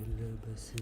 दिल बस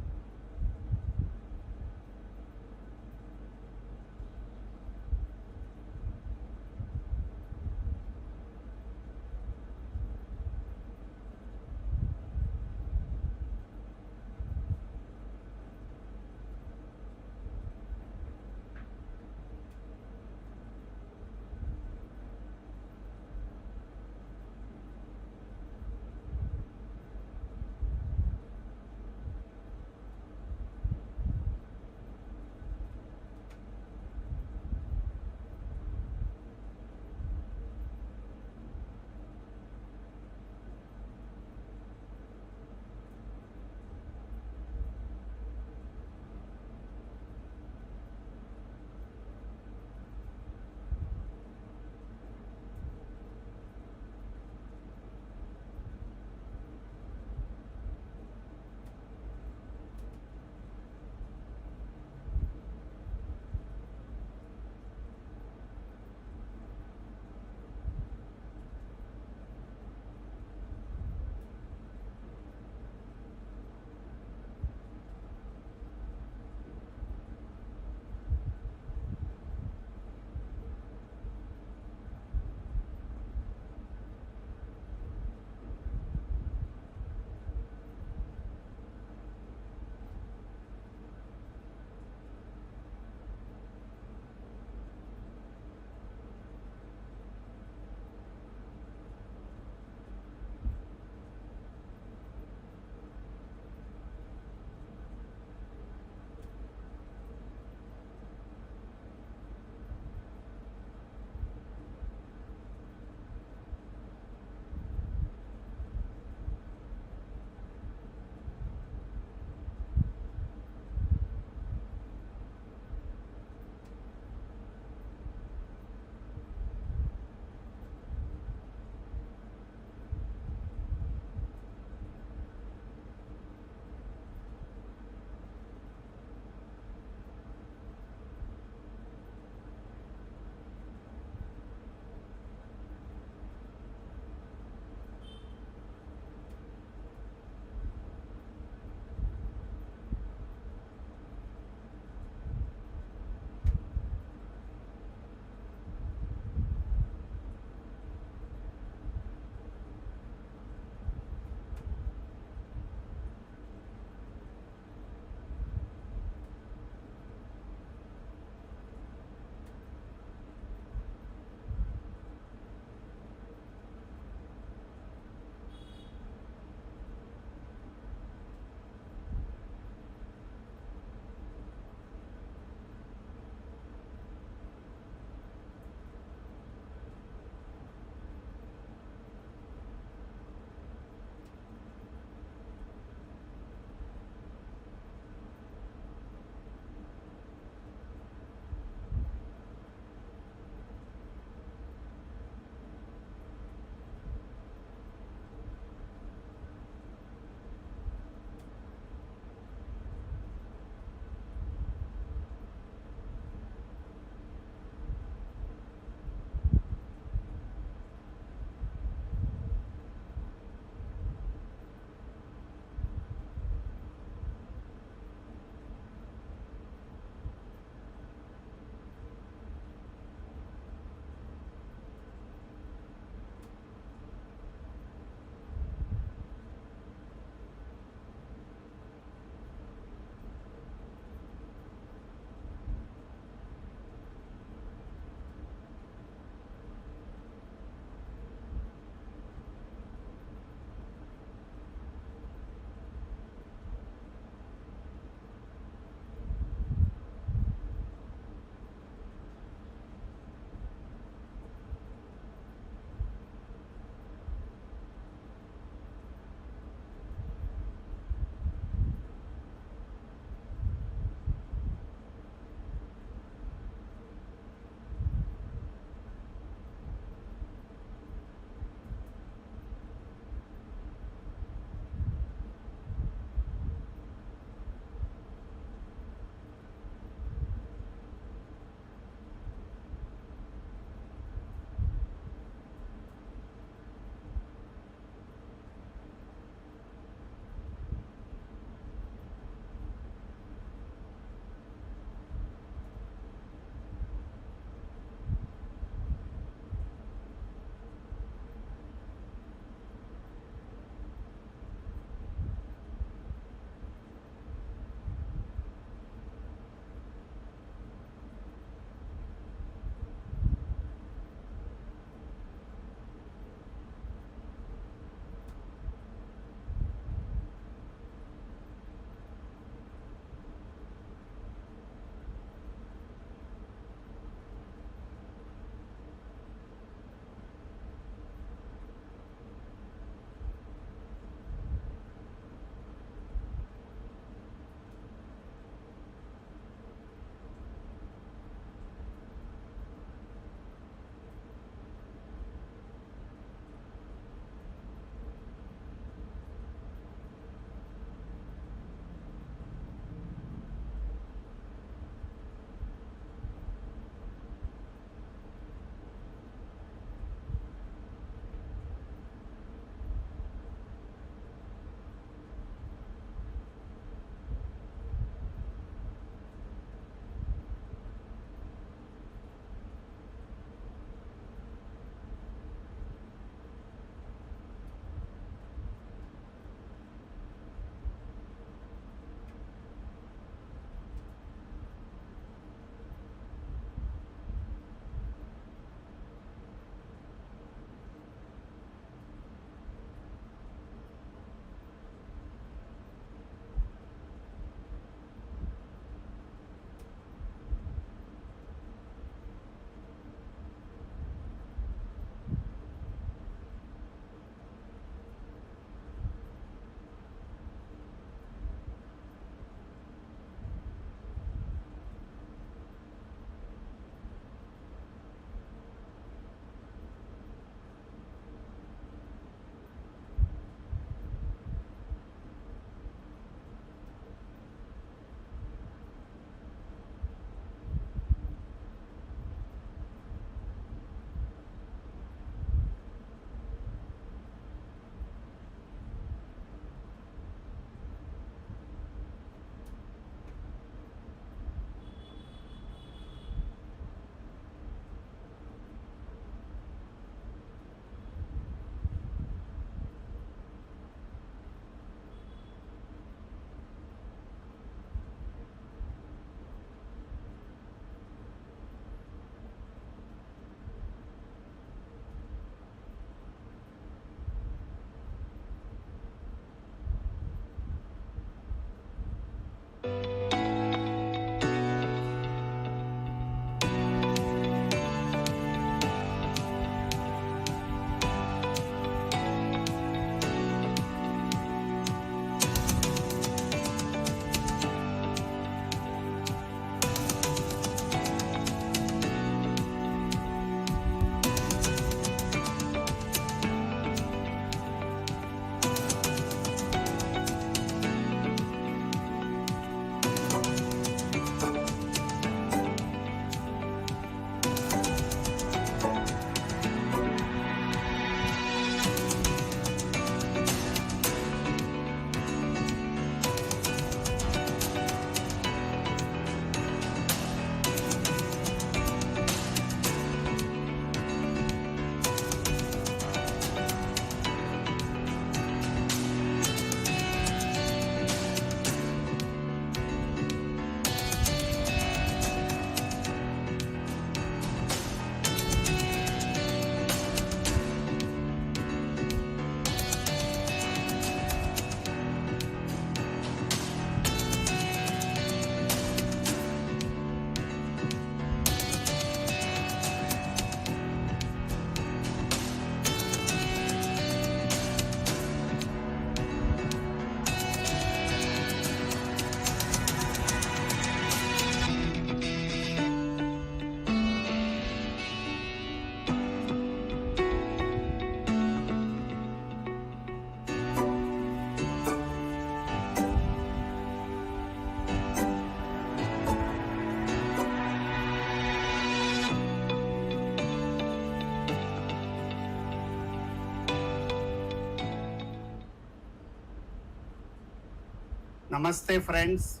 Namaste, friends,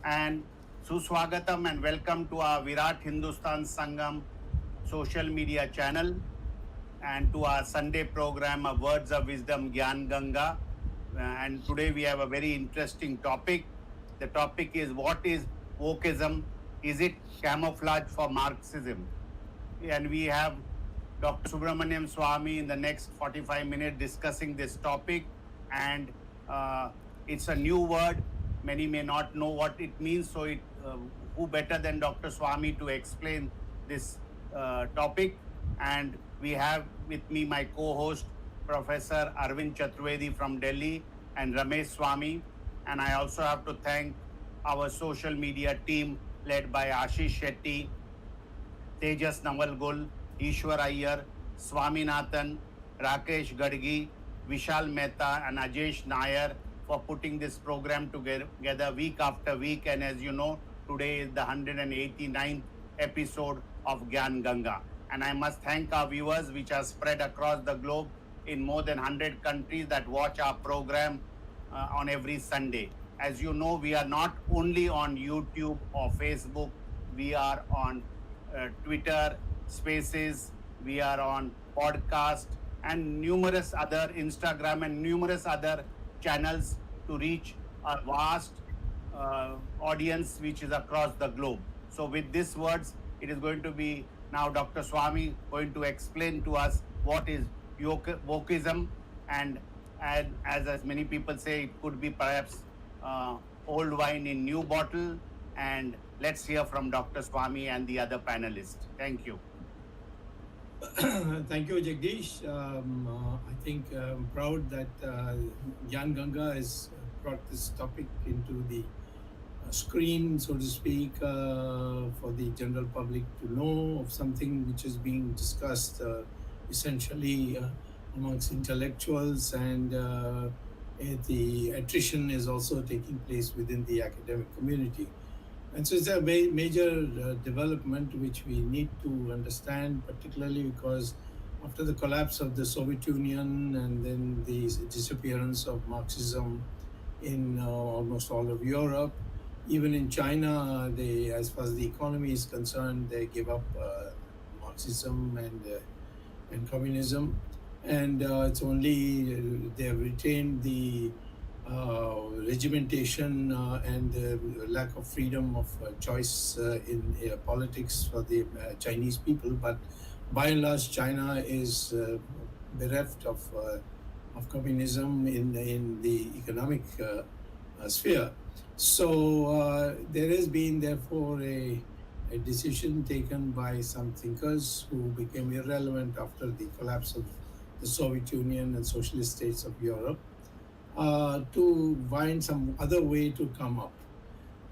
and Suswagatam, and welcome to our Virat Hindustan Sangam social media channel and to our Sunday program of Words of Wisdom Gyan Ganga. And today we have a very interesting topic. The topic is, what is wokeism? Is it camouflage for Marxism? And we have Dr. Subramanian Swamy in the next 45 minutes discussing this topic. And it's a new word. Many may not know what it means. So, who better than Dr. Swamy to explain this topic? And we have with me my co-host, Professor Arvind Chaturvedi from Delhi, and Ramesh Swamy. And I also have to thank our social media team led by Ashish Shetty, Tejas Navalgul, Ishwar Iyer, Swaminathan, Rakesh Gadgi, Vishal Mehta, and Ajesh Nair for putting this program together week after week. And as you know, today is the 189th episode of Gyan Ganga. And I must thank our viewers, which are spread across the globe in more than 100 countries that watch our program on every Sunday. As you know, we are not only on YouTube or Facebook, we are on Twitter Spaces, we are on podcast and numerous other Instagram and numerous other channels to reach a vast audience which is across the globe. So with these words, it is going to be now Dr. Swamy going to explain to us what is wokeism, and as many people say, it could be perhaps old wine in new bottle. And let's hear from Dr. Swamy and the other panelists. Thank you. Thank you, Jagdish. I think I'm proud that Gyan Ganga has brought this topic into the screen, so to speak, for the general public to know of something which is being discussed essentially amongst intellectuals, and the attrition is also taking place within the academic community. And so it's a major development which we need to understand, particularly because after the collapse of the Soviet Union and then the disappearance of Marxism in almost all of Europe, even in China, they, as far as the economy is concerned, they gave up Marxism and communism, and it's only they have retained the regimentation and lack of freedom of choice in politics for the Chinese people. But by and large, China is bereft of communism in the economic sphere. So there has been, therefore, a decision taken by some thinkers who became irrelevant after the collapse of the Soviet Union and socialist states of Europe, to find some other way to come up.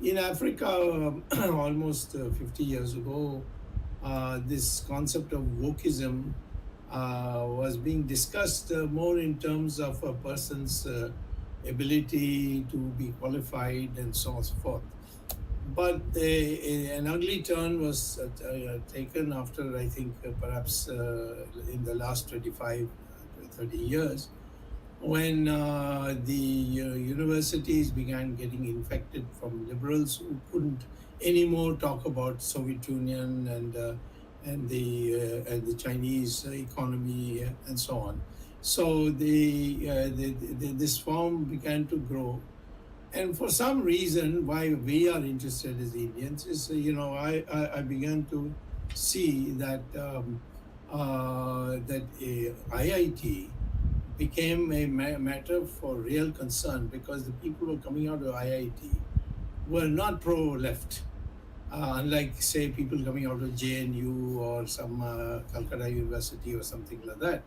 In Africa, almost 50 years ago, this concept of wokeism was being discussed more in terms of a person's ability to be qualified and so on and so forth. But an ugly turn was taken after, I think, perhaps in the last 25, 30 years, when the universities began getting infected from liberals who couldn't anymore talk about Soviet Union and the Chinese economy and so on. So this form began to grow, and for some reason, why we are interested as Indians is, I began to see that that IIT became a matter for real concern, because the people who were coming out of IIT were not pro-left, unlike, say, people coming out of JNU or some Calcutta University or something like that.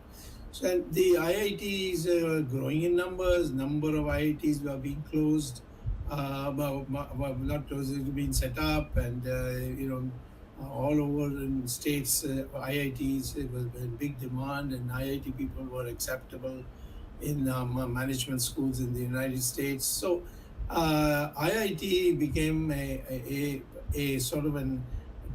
So the IITs are growing in numbers. Number of IITs were being closed, not closed, being set up, and all over in states, IITs was in big demand, and IIT people were acceptable in management schools in the United States. So IIT became a sort of an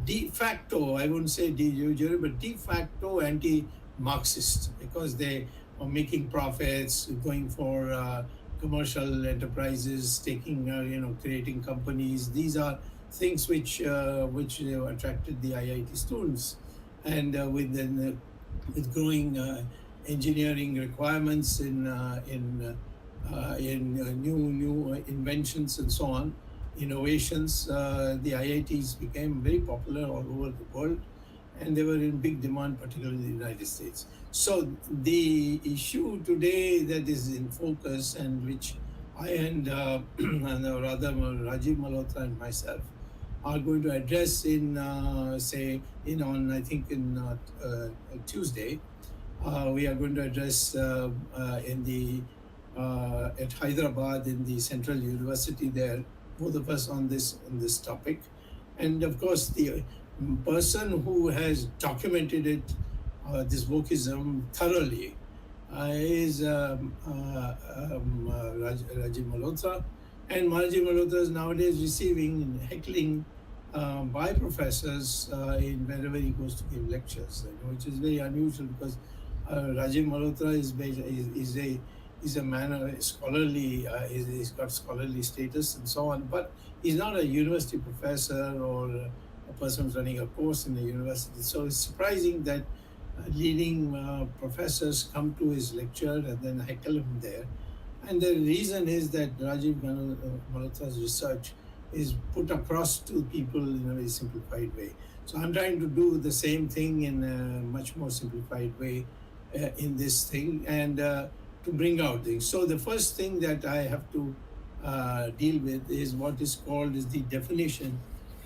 de facto, I wouldn't say de jure, but de facto anti-Marxist, because they were making profits, going for commercial enterprises, creating companies. These are things which attracted the IIT students, and with growing engineering requirements in new inventions and so on, innovations, the IITs became very popular all over the world, and they were in big demand, particularly in the United States. So the issue today that is in focus, and which I and rather Rajiv Malhotra and myself are going to address in I think in Tuesday, we are going to address in the at Hyderabad in the Central University there, both of us on this topic, and of course the person who has documented it, this wokeism thoroughly, is Rajiv Malhotra, and Rajiv Malhotra is nowadays receiving heckling by professors in wherever he goes to give lectures, which is very unusual because Rajiv Malhotra is a man scholarly. He's got scholarly status and so on, but he's not a university professor or a person who's running a course in the university. So it's surprising that leading professors come to his lecture and then heckle him there. And the reason is that Rajiv Malhotra's research is put across to people in a very simplified way. So I'm trying to do the same thing in a much more simplified way in this thing, and to bring out things. So the first thing that I have to deal with is what is called is the definition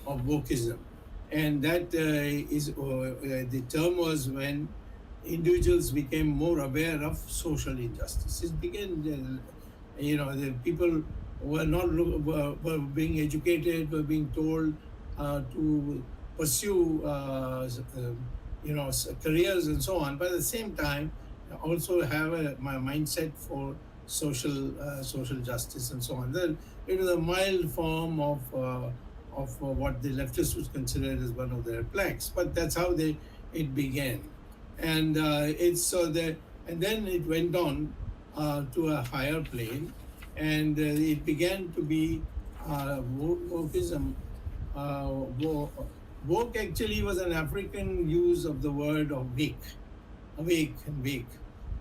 of wokeism. And that the term was when individuals became more aware of social injustice. It began, the people were not were being educated, were being told to pursue careers and so on, but at the same time also have a mindset for social justice and so on. Then it was a mild form of what the leftists would consider as one of their planks, but that's how it began, and and then it went on to a higher plane, and it began to be wokeism. Woke actually was an African use of the word of awake,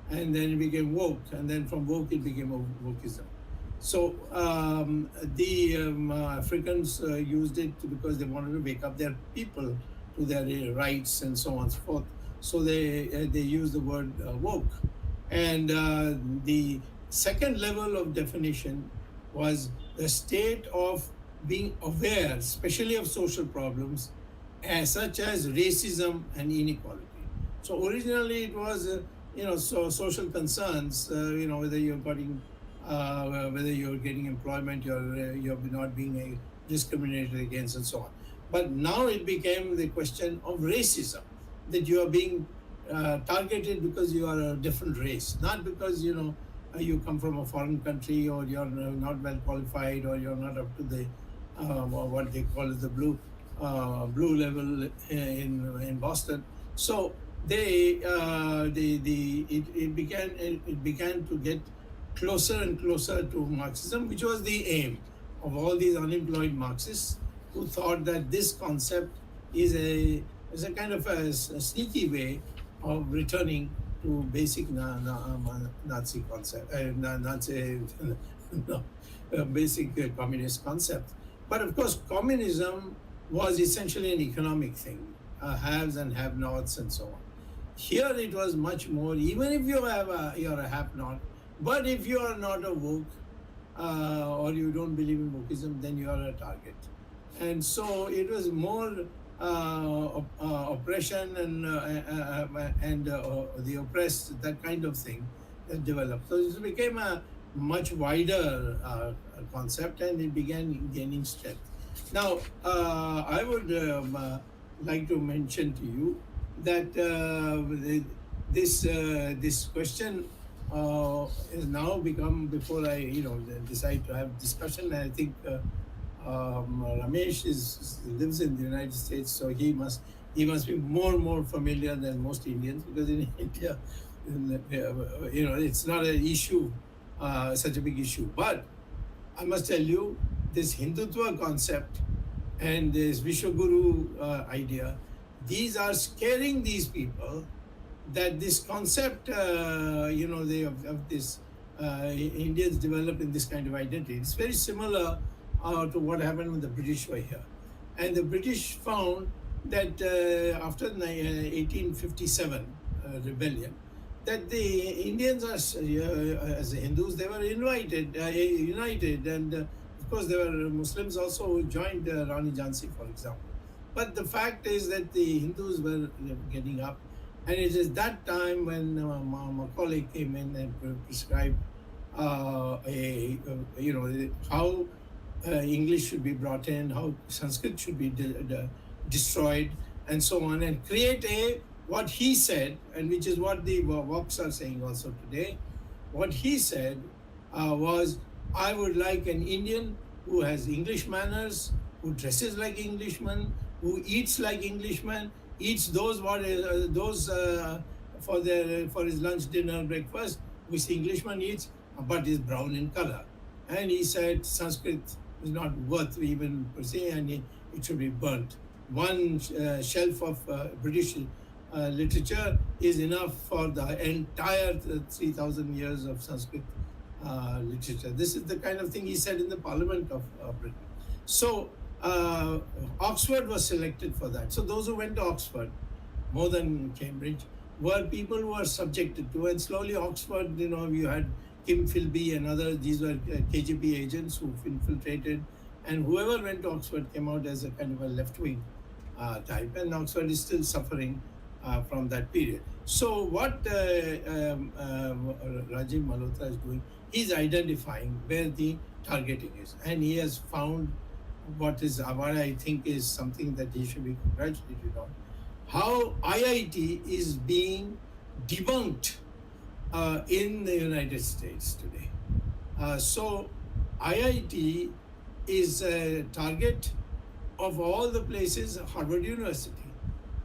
and then it became woke, and then from woke it became wokeism. So the Africans used it because they wanted to wake up their people to their rights and so on and so forth. So they used the word woke. And the second level of definition was the state of being aware, especially of social problems, such as racism and inequality. So originally it was, social concerns, whether you're getting employment, you're not being discriminated against, and so on. But now it became the question of racism, that you are being targeted because you are a different race, not because you come from a foreign country, or you're not well qualified, or you're not up to the what they call the blue level in Boston. So it began to get closer and closer to Marxism, which was the aim of all these unemployed Marxists who thought that this concept is a kind of a sneaky way of returning to basic Nazi concept, basic communist concept. But of course, communism was essentially an economic thing, haves and have-nots and so on. Here it was much more, even if you're a have-not, but if you are not a woke or you don't believe in wokeism, then you are a target. And so it was more oppression and the oppressed, that kind of thing that developed. So it became a much wider concept, and it began gaining strength. Now, I would like to mention to you that this question has now become, before I decide to have discussion, I think Ramesh lives in the United States, so he must be more familiar than most Indians, because in India, it's not an issue such a big issue. But I must tell you, this Hindutva concept and this Vishwaguru idea, these are scaring these people, that this concept, they of this Indians develop in this kind of identity. It's very similar to what happened when the British were here. And the British found that after the 1857 rebellion, that the Indians are, as Hindus, they were united, and of course there were Muslims also who joined Rani Jhansi, for example. But the fact is that the Hindus were getting up, and it is that time when Macaulay came in and prescribed how English should be brought in, how Sanskrit should be destroyed, and so on, and create what he said, and which is what the Woks are saying also today. What he said was, I would like an Indian who has English manners, who dresses like Englishman, who eats like Englishman, eats those for his lunch, dinner, breakfast, which the Englishman eats, but is brown in color. And he said Sanskrit is not worth even per se, and it should be burnt. One shelf of British literature is enough for the entire 3,000 years of Sanskrit literature. This is the kind of thing he said in the Parliament of Britain. So Oxford was selected for that. So those who went to Oxford, more than Cambridge, were people who were subjected to, and slowly Oxford, you had Kim Philby and others, these were KGB agents who infiltrated, and whoever went to Oxford came out as a kind of a left-wing type, and Oxford is still suffering from that period. So what Rajiv Malhotra is doing, he's identifying where the targeting is, and he has found what I think is something that he should be congratulated on, how IIT is being debunked in the United States today. So IIT is a target of all the places, Harvard University.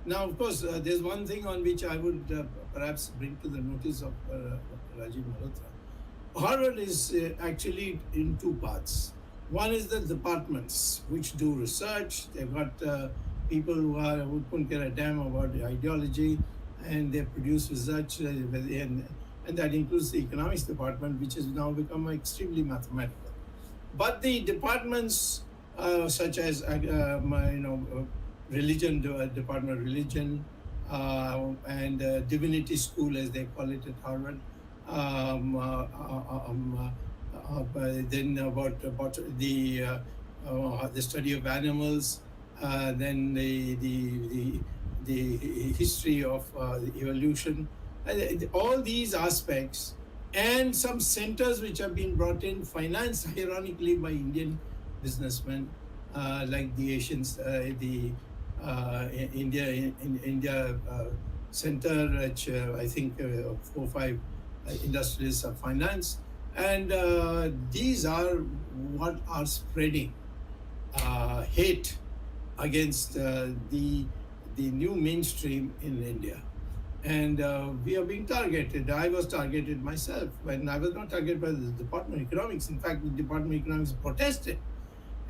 Now, of course, there's one thing on which I would perhaps bring to the notice of Rajiv Malhotra. Harvard is actually in two parts. One is the departments which do research. They've got people who couldn't care a damn about the ideology, and they produce research, and that includes the economics department, which has now become extremely mathematical. But the departments such as religion, Department of Religion, and Divinity School, as they call it at Harvard, then about the study of animals, then the history of evolution, all these aspects, and some centers which have been brought in, financed ironically by Indian businessmen, like the Asians, the India Center, which I think 4 or 5 industrialists are financed. And these are what are spreading hate against the new mainstream in India. And we are being targeted. I was targeted myself when I was not targeted by the Department of Economics. In fact, the Department of Economics protested,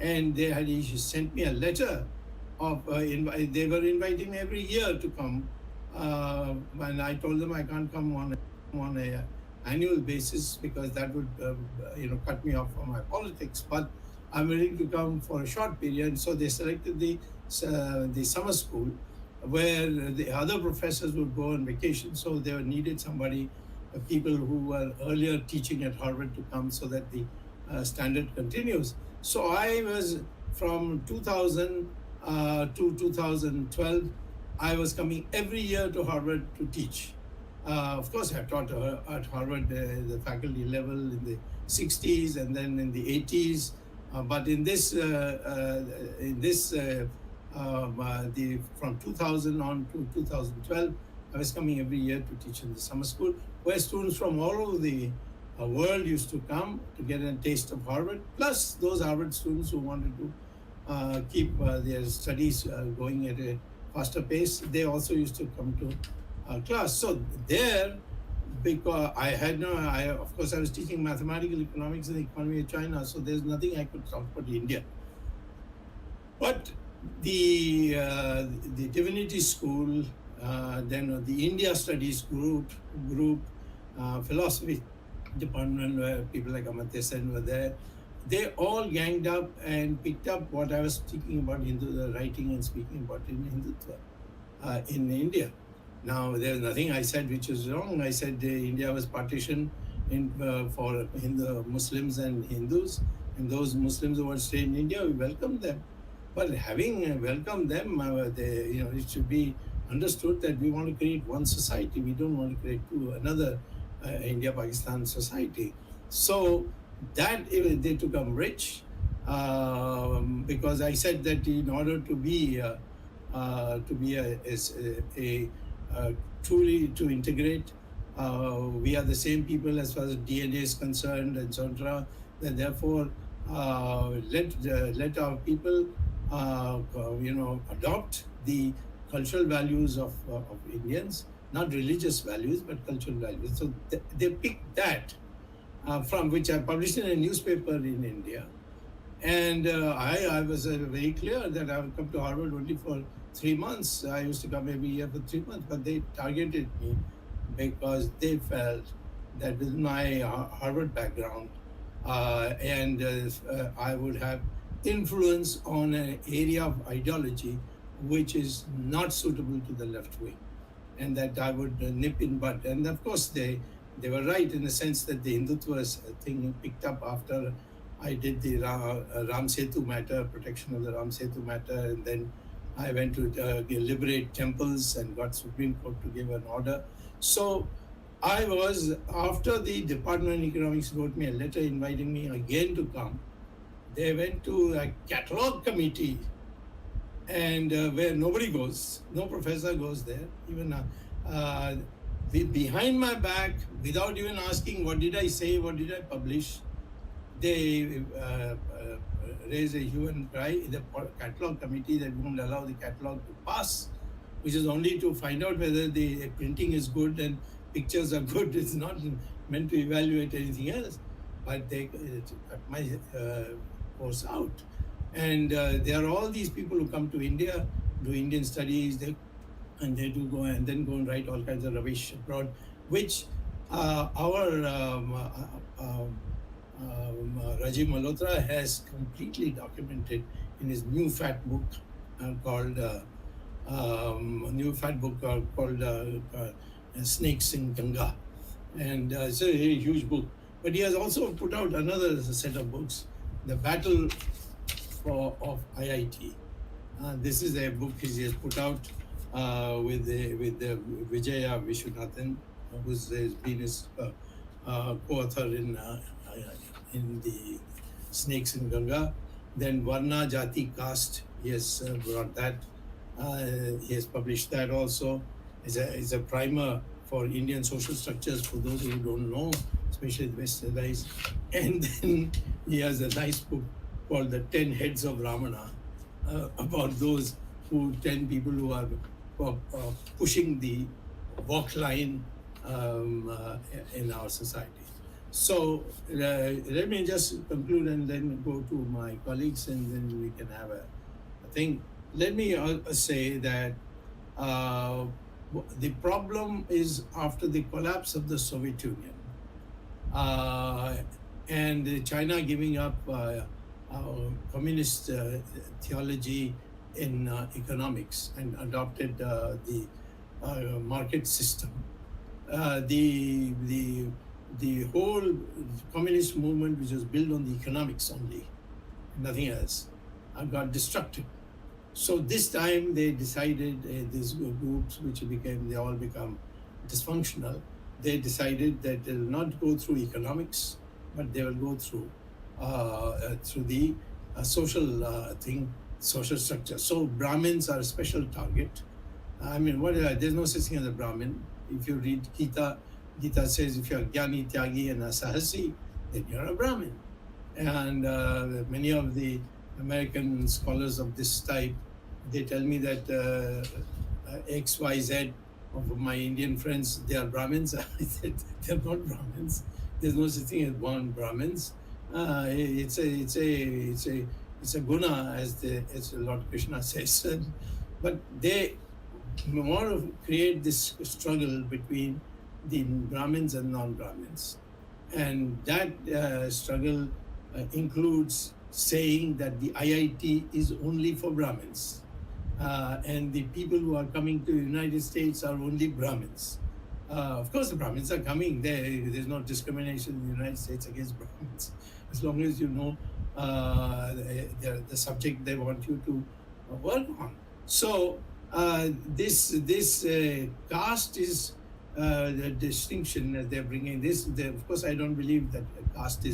and they had sent me a letter of they were inviting me every year to come, and I told them I can't come on a annual basis because that would cut me off from my politics, but I'm willing to come for a short period. So they selected the summer school where the other professors would go on vacation, so they needed somebody, people who were earlier teaching at Harvard, to come so that the standard continues. So I was, from 2000 to 2012, I was coming every year to Harvard to teach. Of course, I taught at Harvard the faculty level in the 60s and then in the 80s. But in this, from 2000 on to 2012, I was coming every year to teach in the summer school, where students from all over the world used to come to get a taste of Harvard, plus those Harvard students who wanted to keep their studies going at a faster pace. They also used to come to class. So there, because of course, I was teaching mathematical economics and the economy of China, so there's nothing I could talk about India. But the divinity school, then the India studies group, philosophy department, where people like Amartya Sen were there, they all ganged up and picked up what I was speaking about writing and speaking about in Hindutva in India. Now, there's nothing I said which is wrong. I said India was partitioned for Muslims and Hindus, and those Muslims who want to stay in India, we welcome them. But having welcomed them, it should be understood that we want to create one society. We don't want to create another India-Pakistan society. So that they took umbrage because I said that in order to be truly to integrate, we are the same people as far as DNA is concerned, etc. And therefore, let our people adopt the cultural values of Indians, not religious values, but cultural values. So they picked that from which I published in a newspaper in India. And I was very clear that I would come to Harvard only for 3 months. I used to come every year for 3 months, but they targeted me because they felt that with my Harvard background I would have influence on an area of ideology which is not suitable to the left wing, and that I would nip in bud. And of course, they were right in the sense that the Hindutva thing picked up after I did the Ram Setu matter, protection of the Ram Setu matter, and then I went to liberate temples and got Supreme Court to give an order. So I was, after the Department of Economics wrote me a letter inviting me again to come, they went to a catalog committee, and where nobody goes, no professor goes there, even behind my back, without even asking what did I say, what did I publish, they raised a hue and cry in the catalog committee that won't allow the catalog to pass, which is only to find out whether the printing is good and pictures are good. It's not meant to evaluate anything else. But they cut my course out. And there are all these people who come to India, do Indian studies, and they do go and write all kinds of rubbish abroad, which Rajiv Malhotra has completely documented in his new fat book called Snakes in Ganga, and it's a very huge book. But he has also put out another set of books, The Battle of IIT. This is a book he has put out with Vijaya Vishwanathan, who's been his co-author in the Snakes in Ganga. Then Varna, Jati, Caste, he has brought that. He has published that also. It's a primer for Indian social structures for those who don't know, especially the westernized. And then he has a nice book called The 10 Heads of Ramana, about those 10 people who are pushing the walk line in our society. So let me just conclude and then go to my colleagues, and then we can have a thing. Let me say that the problem is after the collapse of the Soviet Union and China giving up communist theology in economics and adopted the market system. The whole communist movement, which was built on the economics only, nothing else, got destructed. So this time they decided, these groups they all become dysfunctional, they decided that they will not go through economics, but they will go through the social structure. So Brahmins are a special target. I mean, there's no such thing as a Brahmin. If you read Gita says if you're Jnani, Tyagi, and Asahasi, then you're a Brahmin. And many of the American scholars of this type, they tell me that XYZ of my Indian friends, they are Brahmins. I said, they're not Brahmins. There's no such thing as born Brahmins. It's a guna, as Lord Krishna says. But they want to create this struggle between the Brahmins and non-Brahmins, and that struggle includes saying that the IIT is only for Brahmins, and the people who are coming to the United States are only Brahmins. Of course, the Brahmins are coming there. There's no discrimination in the United States against Brahmins, as long as you know the subject they want you to work on. So this caste is the distinction that they're bringing. Of course, I don't believe that caste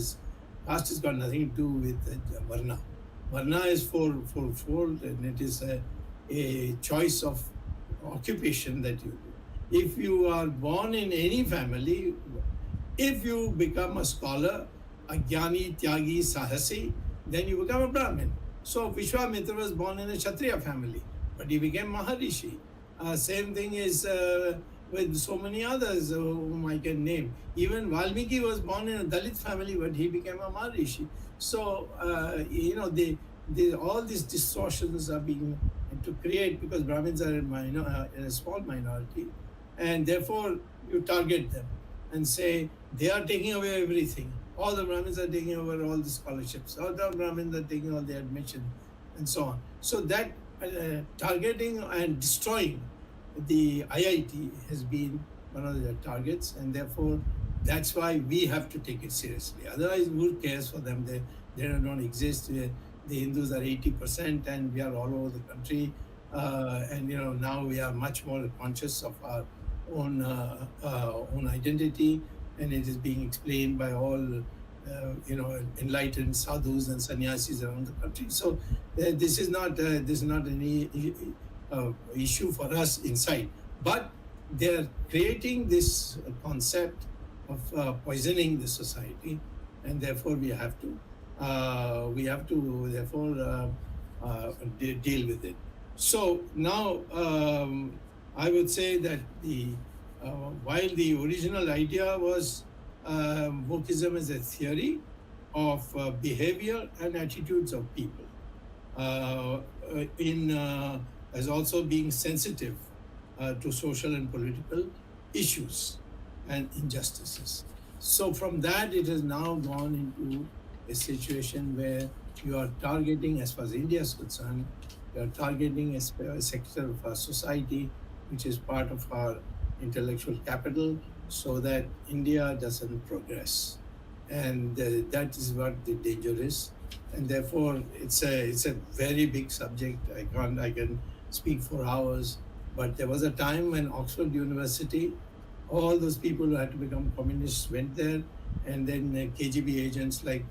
has got nothing to do with varna. Varna is fourfold, and it is a choice of occupation that you do. If you are born in any family, if you become a scholar, a jnani, tyagi, sahasi, then you become a Brahmin. So Vishwamitra was born in a Kshatriya family, but he became Maharishi. Same thing is with so many others whom I can name. Even Valmiki was born in a Dalit family, but he became a Maharishi. So, all these distortions are being to create, because Brahmins are in a small minority, and therefore you target them and say they are taking away everything. All the Brahmins are taking over all the scholarships. All the Brahmins are taking all the admission, and so on. So that targeting and destroying the IIT has been one of their targets, and therefore that's why we have to take it seriously. Otherwise, who cares for them? They don't exist. The Hindus are 80%, and we are all over the country. And now we are much more conscious of our own identity, and it is being explained by all enlightened sadhus and sannyasis around the country. So this is not any issue for us inside, but they are creating this concept of poisoning the society, and therefore we have to deal with it. So now I would say that while the original idea was Wokeism as a theory of behavior and attitudes of people, as also being sensitive to social and political issues and injustices. So from that, it has now gone into a situation where you are targeting, as far as India is concerned, you are targeting a sector of our society which is part of our intellectual capital, so that India doesn't progress. And that is what the danger is. And therefore, it's a very big subject. I can speak for hours. But there was a time when Oxford University, all those people who had to become communists went there, and then KGB agents like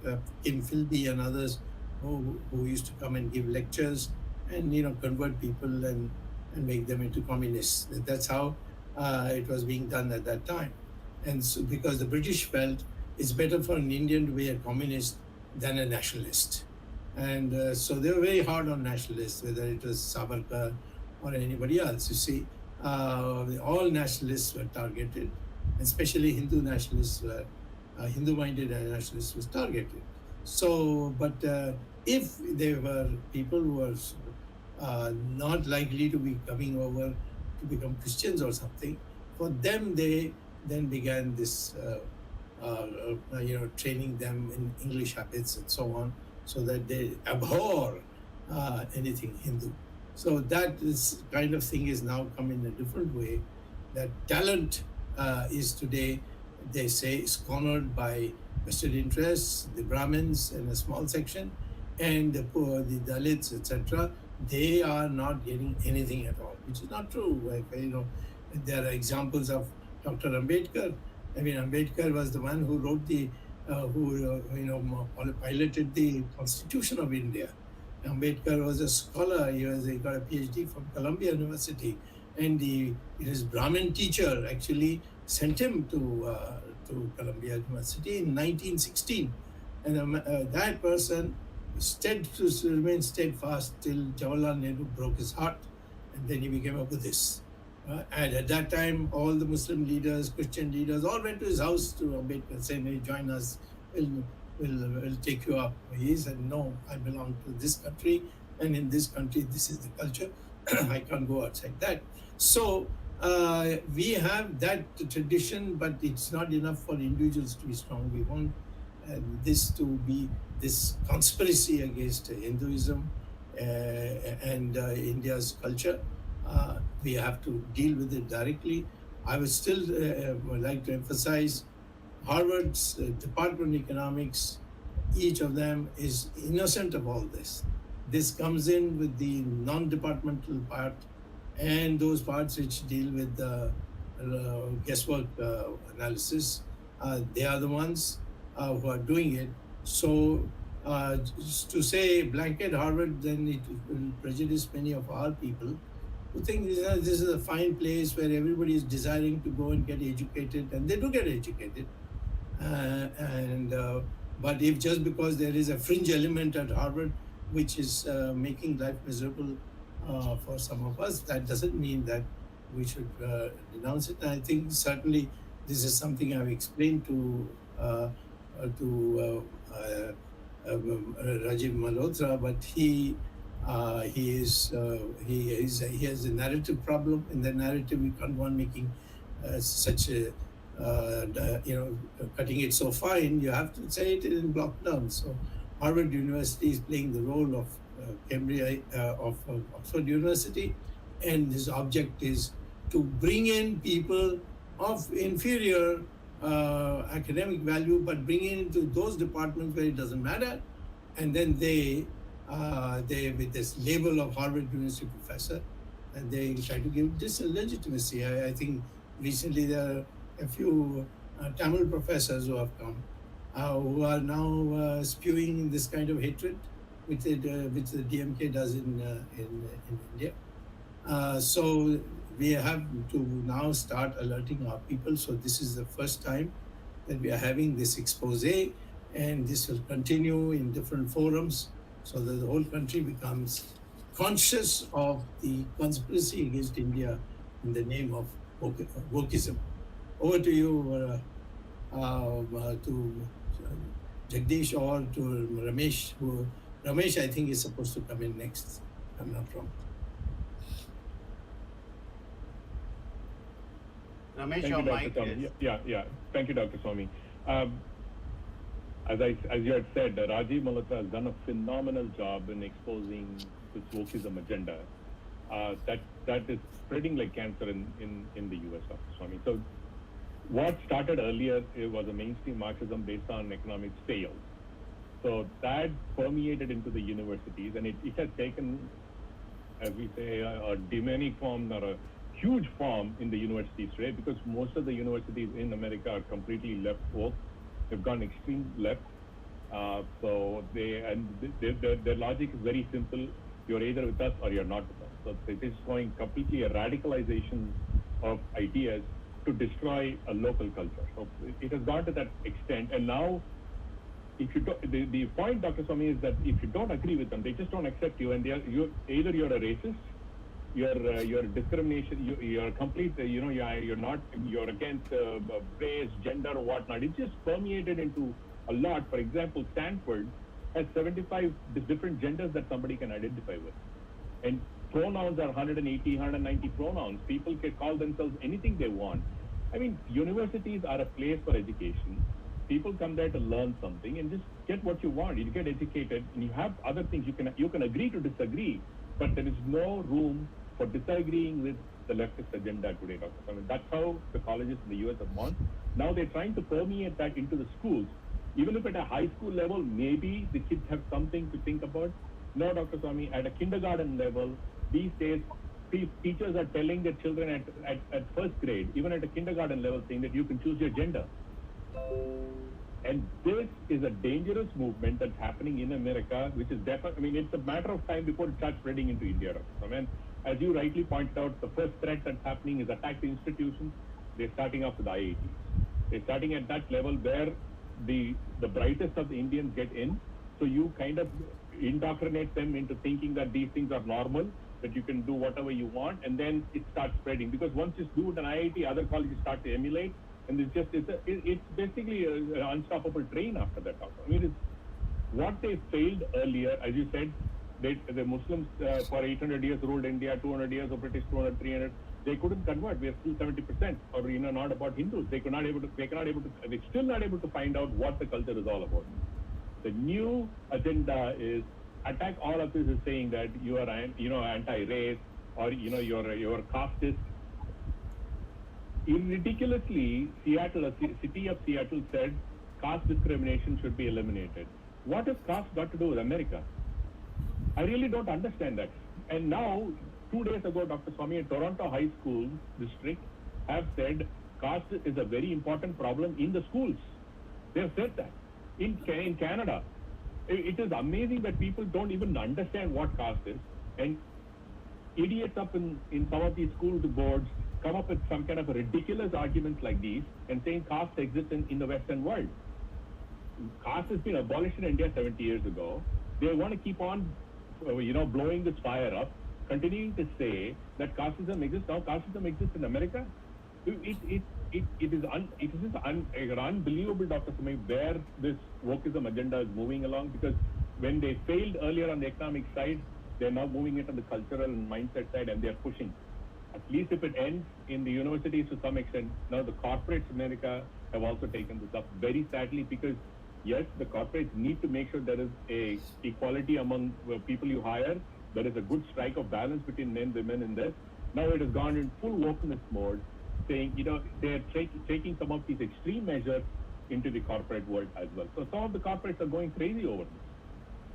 Kim Philby and others who used to come and give lectures and convert people and make them into communists. That's how it was being done at that time. And so, because the British felt it's better for an Indian to be a communist than a nationalist. And so they were very hard on nationalists, whether it was Savarkar or anybody else. You see, all nationalists were targeted, especially Hindu nationalists were, Hindu-minded nationalists was targeted. So, but if there were people who were not likely to be coming over to become Christians or something, for them they then began this, training them in English habits and so on, so that they abhor anything Hindu. So that is kind of thing is now come in a different way. That talent is today, they say, is cornered by vested interests, the Brahmins in a small section, and the poor, the Dalits, etc. They are not getting anything at all, which is not true. There are examples of Dr. Ambedkar. I mean, Ambedkar was the one who wrote piloted the Constitution of India. Ambedkar was a scholar. He got a PhD from Columbia University, and his Brahmin teacher actually sent him to Columbia University in 1916, and that person remained steadfast till Jawaharlal Nehru broke his heart, and then he became a Buddhist. And at that time, all the Muslim leaders, Christian leaders, all went to his house to Ambedkar, saying, "Hey, join us. We'll take you up." He said, "No, I belong to this country, and in this country, this is the culture. I can't go outside that." So we have that tradition, but it's not enough for individuals to be strong. We want this to be this conspiracy against Hinduism and India's culture. We have to deal with it directly. I would still like to emphasize Harvard's Department of Economics, each of them is innocent of all this. This comes in with the non-departmental part and those parts which deal with the guesswork analysis. They are the ones who are doing it. So to say blanket Harvard, then it will prejudice many of our people who think this is a fine place where everybody is desiring to go and get educated, and they do get educated. But if just because there is a fringe element at Harvard which is making life miserable for some of us, that doesn't mean that we should denounce it. And I think certainly this is something I've explained to Rajiv Malhotra, but he has a narrative problem. In the narrative, we can't go on making such a cutting it so fine. You have to say it in block terms. So Harvard University is playing the role of Cambridge of Oxford University, and his object is to bring in people of inferior academic value, but bring it into those departments where it doesn't matter, and then they with this label of Harvard University professor, and they try to give this a legitimacy. I think recently there are a few Tamil professors who have come, who are now spewing this kind of hatred, which the DMK does in India. So we have to now start alerting our people. So this is the first time that we are having this expose, and this will continue in different forums so that the whole country becomes conscious of the conspiracy against India in the name of wokeism. Over to you, to Jagdish or to Ramesh. Ramesh, I think, is supposed to come in next. I'm not wrong. Ramesh, Thank your you, Dr. mic Swamy. is... Yeah. Thank you, Dr. Swamy. As you had said, Rajiv Malhotra has done a phenomenal job in exposing this wokeism agenda that is spreading like cancer in the US, Dr. Swamy. So what started earlier, it was a mainstream Marxism based on economics failed. So that permeated into the universities, and it has taken, as we say, a demonic form or a huge form in the universities today, because most of the universities in America are completely left woke. They've gone extreme left. So their logic is very simple. You're either with us or you're not with us. So it is going completely a radicalization of ideas to destroy a local culture. So it has gone to that extent. And now, if you don't, the point, Dr. Swamy, is that if you don't agree with them, they just don't accept you, and either you're a racist, you're discrimination, you're complete, you're against race, gender, whatnot. It's just permeated into a lot. For example, Stanford has 75 different genders that somebody can identify with, and pronouns are 180, 190 pronouns. People can call themselves anything they want. I mean, universities are a place for education. People come there to learn something and just get what you want. You get educated, and you have other things. You can agree to disagree, but there is no room for disagreeing with the leftist agenda today, Dr. Swamy. That's how the colleges in the US have gone. Now they're trying to permeate that into the schools. Even if at a high school level, maybe the kids have something to think about. No, Dr. Swamy, at a kindergarten level, these days, teachers are telling their children at first grade, even at a kindergarten level, saying that you can choose your gender. And this is a dangerous movement that's happening in America, which is definitely, I mean, it's a matter of time before it starts spreading into India. I mean, as you rightly pointed out, the first threat that's happening is attack to institutions. They're starting off with IITs. They're starting at that level where the brightest of the Indians get in. So you kind of indoctrinate them into thinking that these things are normal. that you can do whatever you want, and then it starts spreading. Because once you do it in IIT, other colleges start to emulate, and it's basically an unstoppable train after that. I mean, it's what they failed earlier, as you said. The Muslims for 800 years ruled India, 200 years, or British 200, 300. They couldn't convert. We are still 70%, or not about Hindus. They're still not able to find out what the culture is all about. The new agenda is attack all of this, is saying that you are anti-race, or you're casteist. Ridiculously, Seattle, the city of Seattle, said caste discrimination should be eliminated. What has caste got to do with America? I really don't understand that. And now, 2 days ago, Dr. Swamy, at Toronto High School District have said caste is a very important problem in the schools. They have said that. In Canada, it is amazing that people don't even understand what caste is. And idiots up in some of these school boards come up with some kind of a ridiculous arguments like these and saying caste exists in the Western world. Caste has been abolished in India 70 years ago. They want to keep on, blowing this fire up, continuing to say that casteism exists. Now casteism exists in America. It is unbelievable, Dr. Swamy, where this wokeism agenda is moving along, because when they failed earlier on the economic side, they're now moving it on the cultural and mindset side, and they're pushing. At least if it ends in the universities to some extent. Now the corporates in America have also taken this up very sadly, because yes, the corporates need to make sure there is a equality among people you hire. There is a good strike of balance between men, women in this. Now it has gone in full wokeness mode, saying, they're taking some of these extreme measures into the corporate world as well. So some of the corporates are going crazy over this.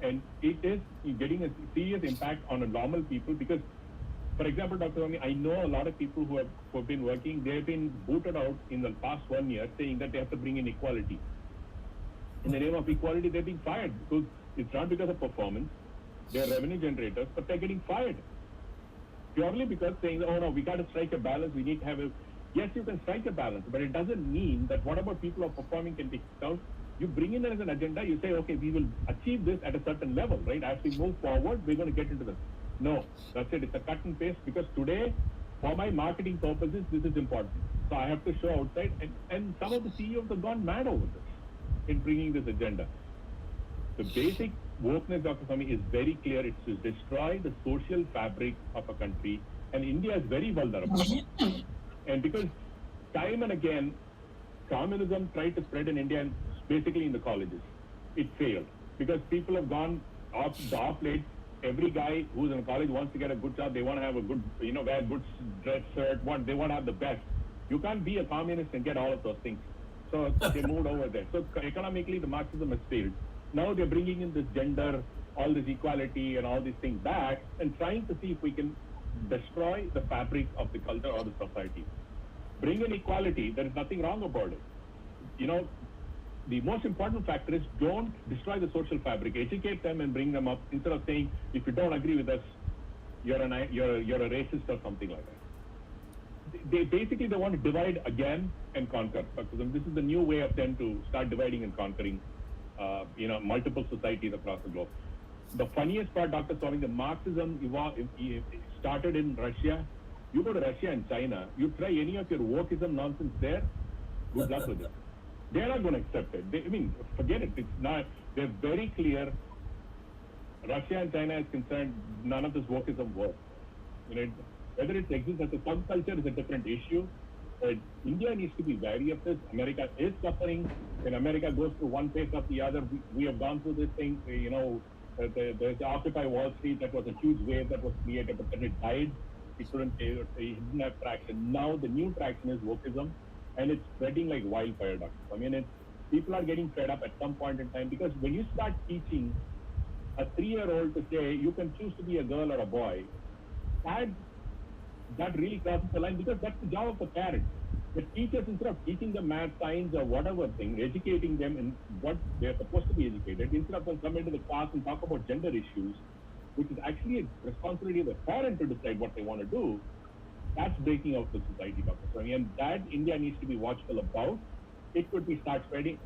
And it is getting a serious impact on a normal people, because, for example, Dr. Swamy, I know a lot of people who have been working, they've been booted out in the past 1 year saying that they have to bring in equality. In the name of equality, they're being fired, because it's not because of performance. They're revenue generators, but they're getting fired. Purely because saying, oh no, we got to strike a balance, we need to have a... Yes, you can strike a balance, but it doesn't mean that whatever people are performing can be kicked out. You bring in as an agenda, you say, okay, we will achieve this at a certain level, right? As we move forward, we're going to get into this. No, that's it. It's a cut and paste, because today, for my marketing purposes, this is important. So I have to show outside, and some of the CEOs have gone mad over this in bringing this agenda. The basic wokeness, Dr. Swamy, is very clear. It's to destroy the social fabric of a country, and India is very vulnerable. And because time and again, communism tried to spread in India, and basically in the colleges. It failed, because people have gone off late. Every guy who's in college wants to get a good job. They want to have a good, wear good dress shirt. They want to have the best. You can't be a communist and get all of those things. So they moved over there. So economically, the Marxism has failed. Now they're bringing in this gender, all this equality and all these things back, and trying to see if we can destroy the fabric of the culture or the society. Bring in equality. There is nothing wrong about it. The most important factor is don't destroy the social fabric. Educate them and bring them up, instead of saying, if you don't agree with us, you're a racist or something like that. They want to divide again and conquer. This is the new way of them to start dividing and conquering, multiple societies across the globe. The funniest part, Dr. Swamy, the Marxism started in Russia. You go to Russia and China, you try any of your wokeism nonsense there, good luck with it. They're not going to accept it. Forget it. It's not. They're very clear. Russia and China is concerned, none of this wokeism works. Whether it exists as a subculture is a different issue. But India needs to be wary of this. America is suffering. When America goes through one phase or the other, we have gone through this thing. The Occupy Wall Street, that was a huge wave that was created, but then it died. It didn't have traction. Now the new traction is wokeism. And it's spreading like wildfire, Doctor. People are getting fed up at some point in time, because when you start teaching a 3-year-old to say you can choose to be a girl or a boy, that really crosses the line, because that's the job of the parents. The teachers, instead of teaching them math, science, or whatever thing, educating them in what they're supposed to be educated, instead of them come into the class and talk about gender issues, which is actually a responsibility of the parent to decide what they want to do, that's breaking out the society, Dr. Swamy, and that India needs to be watchful about. It could start spreading.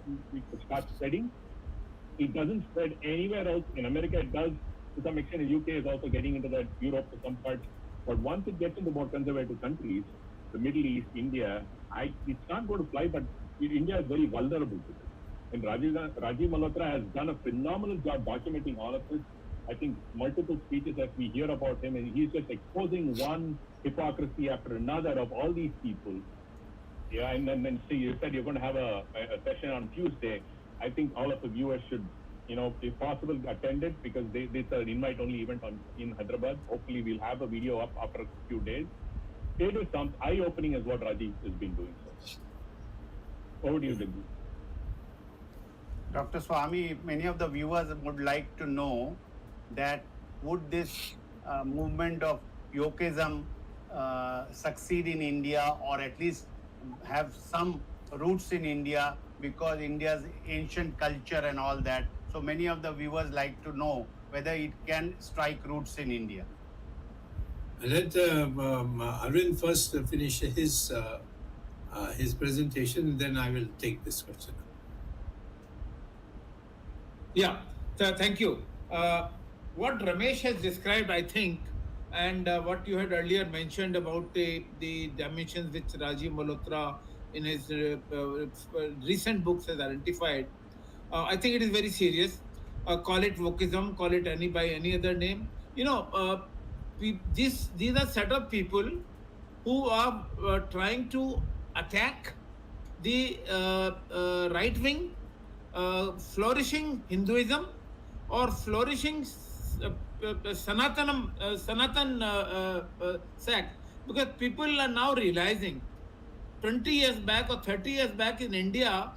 It doesn't spread anywhere else. In America, it does. to some extent, the UK is also getting into that, Europe to some part. But once it gets into more conservative countries, the Middle East, India, it's not going to fly, but India is very vulnerable to this. And Rajiv Malhotra has done a phenomenal job documenting all of this. I think multiple speeches that we hear about him, and he's just exposing one hypocrisy after another of all these people. Yeah, and then see, you said you're going to have a session on Tuesday. I think all of the viewers should, if possible, attend it, because this is an invite-only event in Hyderabad. Hopefully, we'll have a video up after a few days. It is some eye-opening as what Rajiv has been doing. So, over to you, Jagdish. Dr. Swamy, many of the viewers would like to know that would this movement of Wokeism succeed in India, or at least have some roots in India, because India's ancient culture and all that. So many of the viewers like to know whether it can strike roots in India. Let Arvind first finish his presentation, then I will take this question. Yeah, thank you. What Ramesh has described, I think, and what you had earlier mentioned about the dimensions which Rajiv Malhotra in his recent books has identified, I think it is very serious. Call it wokeism, call it by any other name. These are set of people who are trying to attack the right wing, flourishing Hinduism, or flourishing Sanatan sect, because people are now realizing 20 years back or 30 years back in India,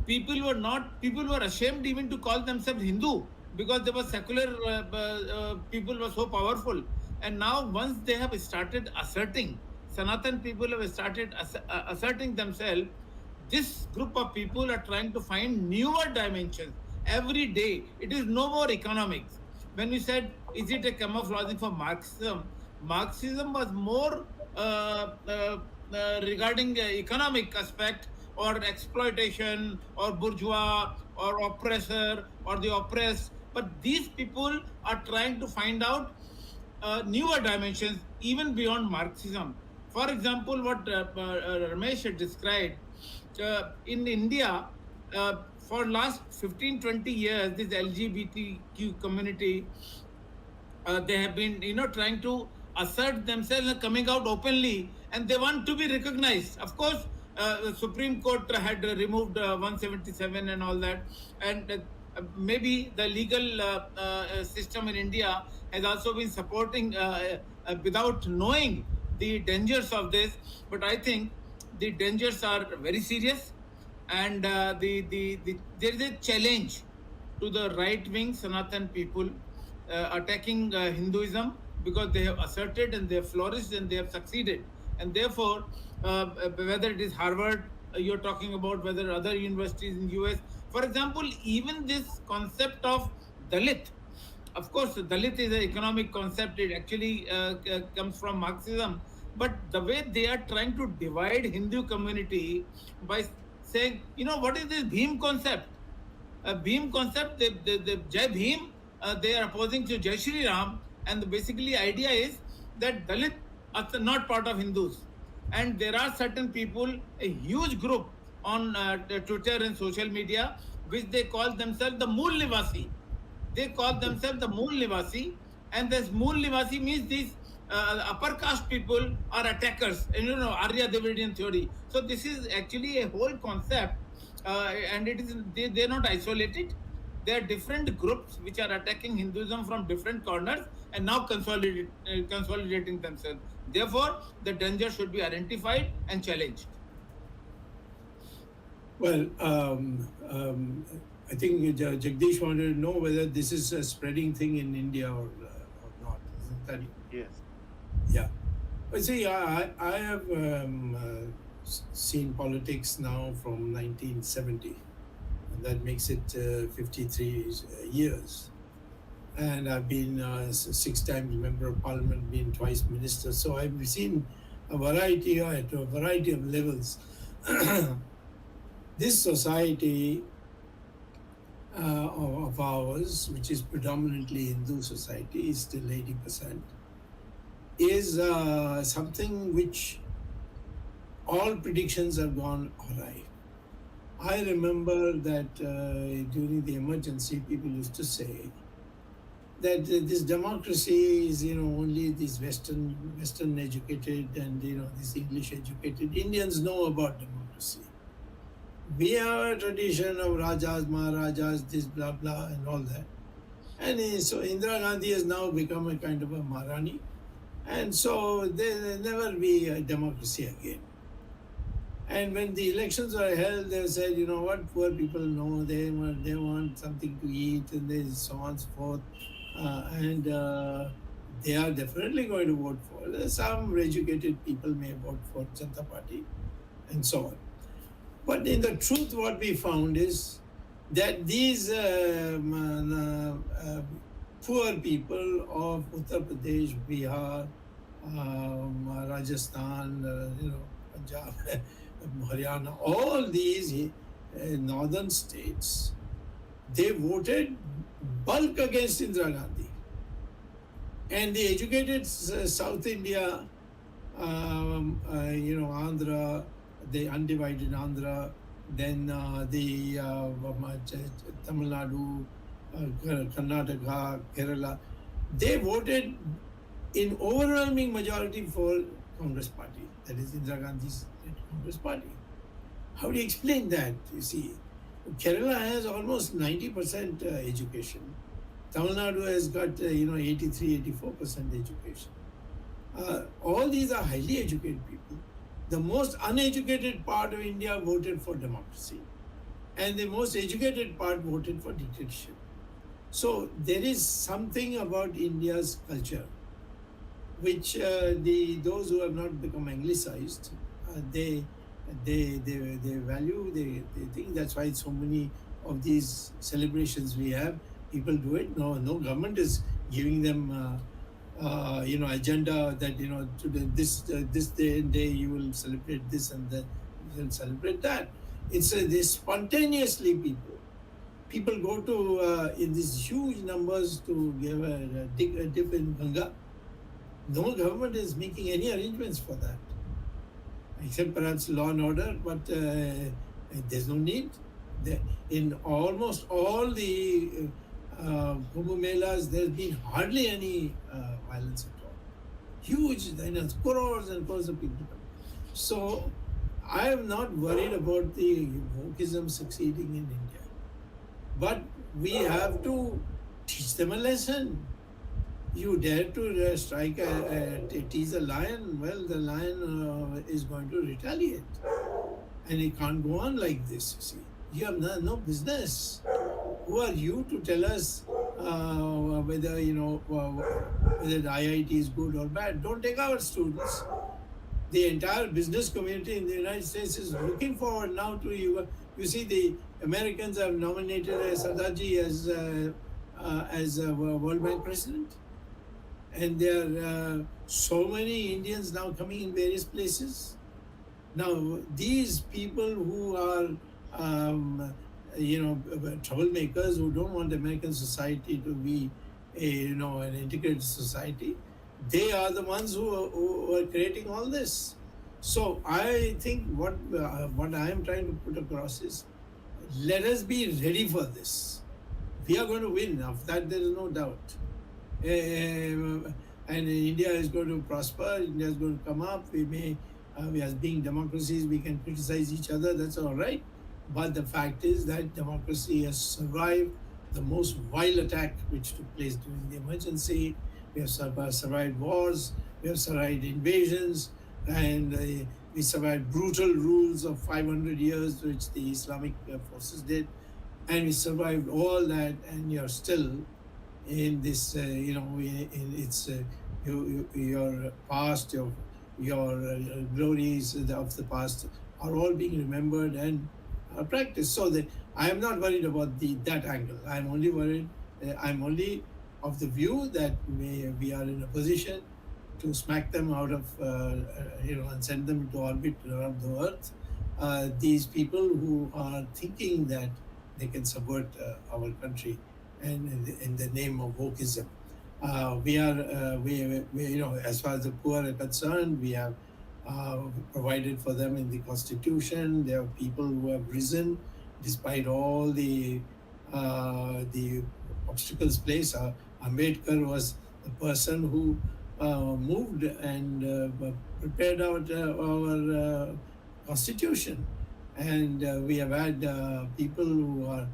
people were ashamed even to call themselves Hindu, because they were secular people were so powerful. And now once they have started asserting, Sanatan people have started asserting themselves, this group of people are trying to find newer dimensions every day. It is no more economics. When we said, is it a camouflaging for Marxism? Marxism was more regarding the economic aspect, or exploitation, or bourgeois, or oppressor, or the oppressed. But these people are trying to find out newer dimensions, even beyond Marxism. For example, what Ramesh had described, in India, for last 15-20 years, this LGBTQ community, they have been, trying to assert themselves and coming out openly, and they want to be recognized. Of course, the Supreme Court had removed 177 and all that, and maybe the legal system in India has also been supporting without knowing the dangers of this. But I think the dangers are very serious, and there is a challenge to the right-wing Sanatan people attacking Hinduism, because they have asserted and they have flourished and they have succeeded. And therefore, whether it is Harvard you're talking about, whether other universities in US, for example, even this concept of Dalit, of course, Dalit is an economic concept. It actually comes from Marxism. But the way they are trying to divide Hindu community by saying, what is this Bhim concept? Bhim concept, the Jai Bhim, they are opposing to Jai Shri Ram, and basically idea is that Dalit are not part of Hindus. And there are certain people, a huge group on Twitter and social media, which they call themselves the Mool Nivasi. They call themselves the Mool Nivasi, and this Mool Nivasi means these upper caste people are attackers, and Arya Dravidian theory. So this is actually a whole concept, and it is they're not isolated. There are different groups which are attacking Hinduism from different corners and now consolidating themselves. Therefore, the danger should be identified and challenged. Well, I think Jagdish wanted to know whether this is a spreading thing in India or not. Isn't that? Yes. Yeah. But see, I have seen politics now from 1970. And that makes it 53 years. And I've been 6 times member of parliament, been twice minister. So I've seen a variety at a variety of levels. This society of ours, which is predominantly Hindu society, is still 80%, is something which all predictions have gone awry. I remember that during the emergency, people used to say that this democracy is, only these Western educated and, these English educated Indians know about democracy. We have a tradition of Rajas, Maharajas, this blah blah and all that. And so Indira Gandhi has now become a kind of a Maharani. And so there will never be a democracy again. And when the elections were held, they said, what, poor people know, they want something to eat, and so on and so forth. And they are definitely going to vote for. Some educated people may vote for Janata Party, and so on. But in the truth, what we found is that these poor people of Uttar Pradesh, Bihar, Rajasthan, Punjab, Haryana, all these northern states, they voted bulk against Indira Gandhi. And the educated South India, Andhra, the undivided Andhra, then the Tamil Nadu, Karnataka, Kerala, they voted in overwhelming majority for Congress Party, that is Indira Gandhi's Congress Party. How do you explain that? You see, Kerala has almost 90% education. Tamil Nadu has got 83-84% education. All these are highly educated people. The most uneducated part of India voted for democracy, and the most educated part voted for dictatorship. So there is something about India's culture which those who have not become anglicized, they value, they think. That's why so many of these celebrations we have, people do it. No government is giving them agenda that this day and day you will celebrate this and that, you will celebrate that. It's they spontaneously people go to in these huge numbers to give a dip in Ganga. No government is making any arrangements for that, except perhaps law and order, but there's no need. In almost all the Kumbh Melas, there's been hardly any violence at all. Huge, crores and crores of people. So I am not worried about the wokeism succeeding in India. But we have to teach them a lesson. You dare to strike tease a lion, well, the lion is going to retaliate. And it can't go on like this, you see. You have no business. Who are you to tell us whether the IIT is good or bad? Don't take our students. The entire business community in the United States is looking forward now to you. You see, the Americans have nominated Sardaji as a World Bank president. And there are so many Indians now coming in various places. Now, these people who are, troublemakers, who don't want American society to be, an integrated society, they are the ones who are creating all this. So I think what I am trying to put across is, let us be ready for this. We are going to win. Of that there is no doubt. And India is going to prosper. India is going to come up. We as being democracies, we can criticize each other. That's all right. But the fact is that democracy has survived the most vile attack which took place during the emergency. We have survived wars. We have survived invasions, and we survived brutal rules of 500 years, which the Islamic forces did, and we survived all that. And you're still in this, your past, your glories of the past are all being remembered and practiced. So that I am not worried about that angle. I'm only worried. I'm only of the view that we are in a position to smack them out of, and send them into orbit around the earth. These people who are thinking that they can subvert our country, and in the name of wokeism. As far as the poor are concerned, we have provided for them in the constitution. There are people who have risen despite all the obstacles placed. Ambedkar was the person who moved and prepared our constitution, and we have had people who are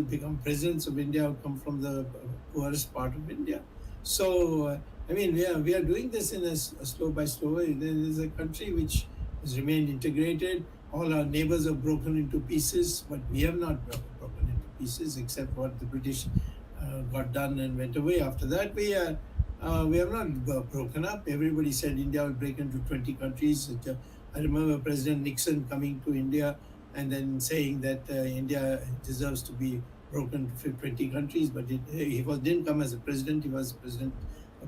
become presidents of India who come from the poorest part of India. So I mean, we are doing this in a slow by slow way. There is a country which has remained integrated. All our neighbors are broken into pieces, but we have not broken into pieces, except what the British got done and went away. After that, we have not broken up. Everybody said India will break into 20 countries. I remember President Nixon coming to India and then saying that India deserves to be broken to 20 countries, but he didn't come as a president. He was president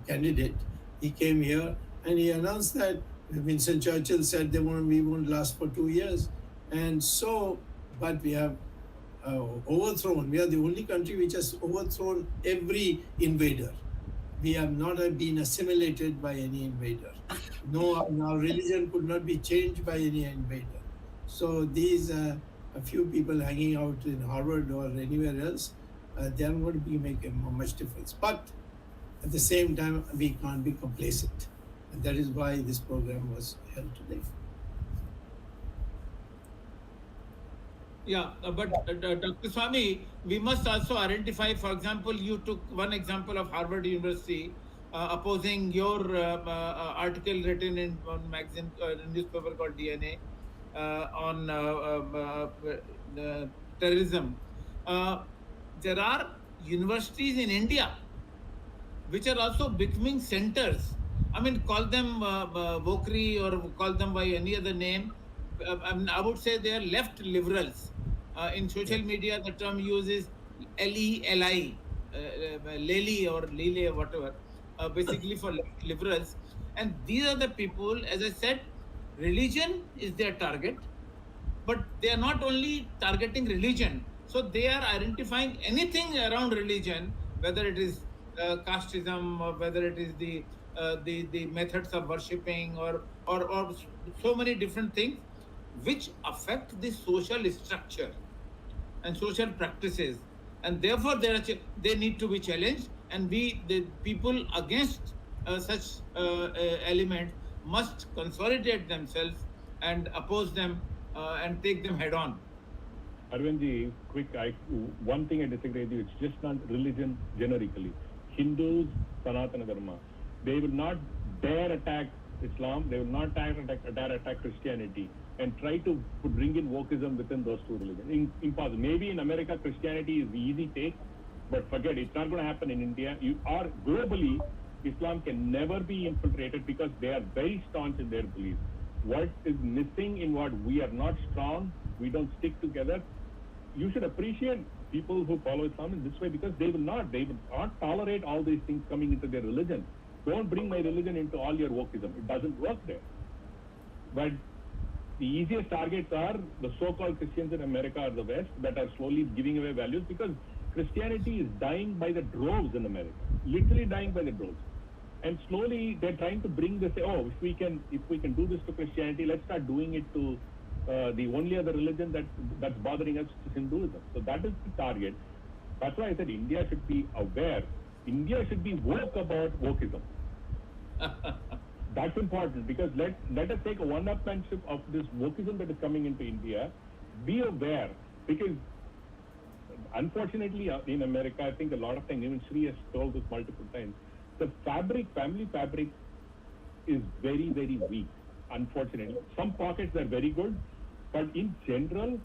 candidate. He came here and he announced that Winston Churchill said we won't last for 2 years, and so, but we have overthrown. We are the only country which has overthrown every invader. We have not been assimilated by any invader. No, our religion could not be changed by any invader. So these a few people hanging out in Harvard or anywhere else, they are not going to make much difference. But at the same time, we can't be complacent. And that is why this program was held today. Yeah, but Dr. Swamy, we must also identify, for example, you took one example of Harvard University opposing your article written in one magazine, newspaper called DNA on terrorism. There are universities in India which are also becoming centers. I mean, call them Vokri or call them by any other name. I would say they are left liberals. In social media, the term used is LELI, Lely or Lele or whatever, basically for left liberals. And these are the people, as I said, religion is their target, but they are not only targeting religion. So they are identifying anything around religion, whether it is casteism or whether it is the methods of worshipping or so many different things which affect the social structure and social practices, and therefore they need to be challenged, and the people against such elements must consolidate themselves and oppose them and take them head on. Arvindji, one thing I disagree with you, it's just not religion generically. Hindus, Sanatana Dharma, they will not dare attack Islam, they will not dare attack Christianity and try to bring in wokeism within those two religions. Impossible. Maybe in America, Christianity is the easy take, but forget it. It's not going to happen in India. Globally, Islam can never be infiltrated because they are very staunch in their beliefs. What is missing in what we are not strong, we don't stick together. You should appreciate people who follow Islam in this way because they will not tolerate all these things coming into their religion. Don't bring my religion into all your wokeism. It doesn't work there. But the easiest targets are the so-called Christians in America or the West that are slowly giving away values because Christianity is dying by the droves in America, literally dying by the droves. And slowly they're trying to bring this, if we can do this to Christianity, let's start doing it to the only other religion that's bothering us is Hinduism. So that is the target. That's why I said India should be aware. India should be woke about wokeism. That's important because let us take a one-upmanship of this wokeism that is coming into India. Be aware because unfortunately in America, I think a lot of times, even Sri has told this multiple times, the family fabric is very, very weak, unfortunately. Some pockets are very good, but in general,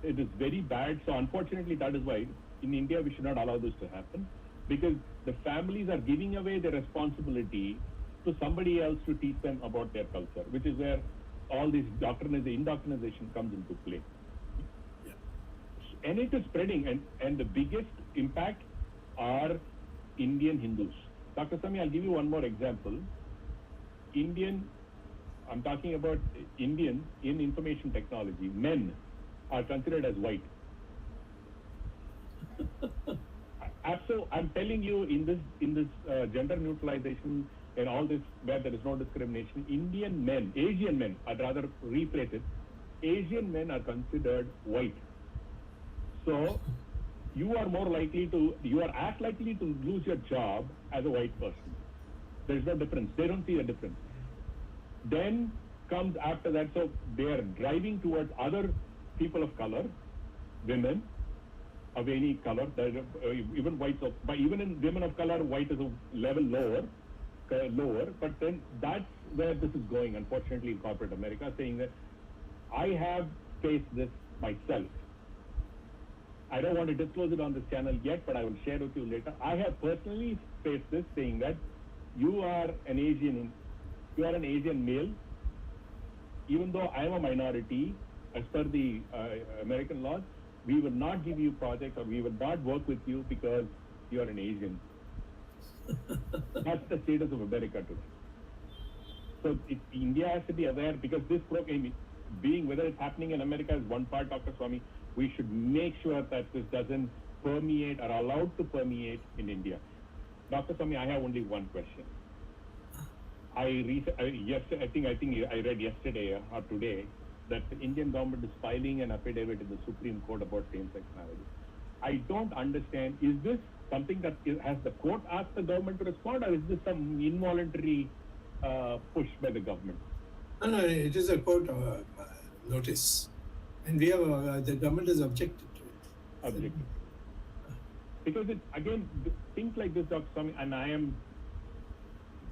it is very bad. So unfortunately, that is why in India, we should not allow this to happen because the families are giving away their responsibility to somebody else to teach them about their culture, which is where all this indoctrination comes into play. Yeah. And it is spreading, and the biggest impact are Indian Hindus. Dr. Swamy, I'll give you one more example. I'm talking about Indians in information technology. Men are considered as white. Absolutely, I'm telling you, in this gender neutralization and all this, where there is no discrimination, Indian men, Asian men, I'd rather rephrase it, Asian men are considered white. So you are as likely to lose your job as a white person. There's no difference. They don't see a difference. Then comes after that, so they are driving towards other people of color, women of any color, even whites of, but even in women of color, white is a level lower. But then that's where this is going, unfortunately, in corporate America, saying that I have faced this myself. I don't want to disclose it on this channel yet, but I will share with you later. I have personally faced this, saying that you are an Asian male, even though I am a minority, as per the American laws, we will not give you projects or we will not work with you because you are an Asian. That's the status of America today. So India has to be aware, because this program, being whether it's happening in America is one part, Dr. Swamy, we should make sure that this doesn't permeate or allowed to permeate in India. Dr. Swamy, I have only one question. I think I read yesterday or today that the Indian government is filing an affidavit in the Supreme Court about same-sex marriage. I don't understand. Is this something that has the court asked the government to respond, or is this some involuntary push by the government? No, it is a court notice, and we have the government has objected to it. Objected. Because things like this, Dr. Swamy, and